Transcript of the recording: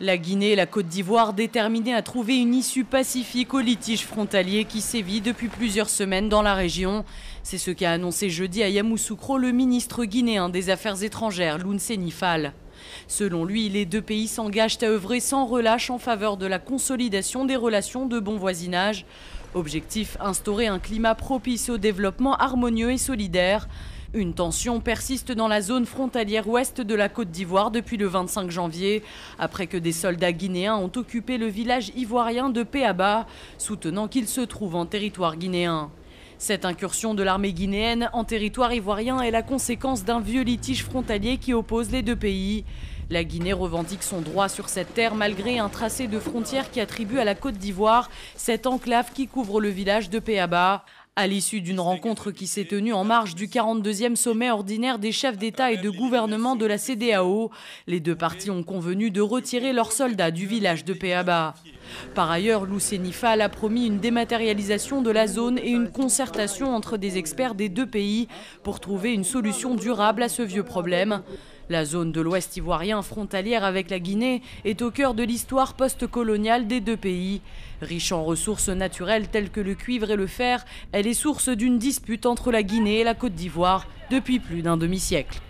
La Guinée et la Côte d'Ivoire déterminées à trouver une issue pacifique au litige frontalier qui sévit depuis plusieurs semaines dans la région. C'est ce qu'a annoncé jeudi à Yamoussoukro le ministre guinéen des Affaires étrangères, Lounséni Fall. Selon lui, les deux pays s'engagent à œuvrer sans relâche en faveur de la consolidation des relations de bon voisinage. Objectif, instaurer un climat propice au développement harmonieux et solidaire. Une tension persiste dans la zone frontalière ouest de la Côte d'Ivoire depuis le 25 janvier, après que des soldats guinéens ont occupé le village ivoirien de Péaba, soutenant qu'il se trouve en territoire guinéen. Cette incursion de l'armée guinéenne en territoire ivoirien est la conséquence d'un vieux litige frontalier qui oppose les deux pays. La Guinée revendique son droit sur cette terre malgré un tracé de frontière qui attribue à la Côte d'Ivoire cette enclave qui couvre le village de Péaba. À l'issue d'une rencontre qui s'est tenue en marge du 42e sommet ordinaire des chefs d'État et de gouvernement de la CEDEAO, les deux parties ont convenu de retirer leurs soldats du village de Péaba. Par ailleurs, Lounséni Fall a promis une dématérialisation de la zone et une concertation entre des experts des deux pays pour trouver une solution durable à ce vieux problème. La zone de l'Ouest ivoirien frontalière avec la Guinée est au cœur de l'histoire post-coloniale des deux pays. Riche en ressources naturelles telles que le cuivre et le fer, elle est source d'une dispute entre la Guinée et la Côte d'Ivoire depuis plus d'un demi-siècle.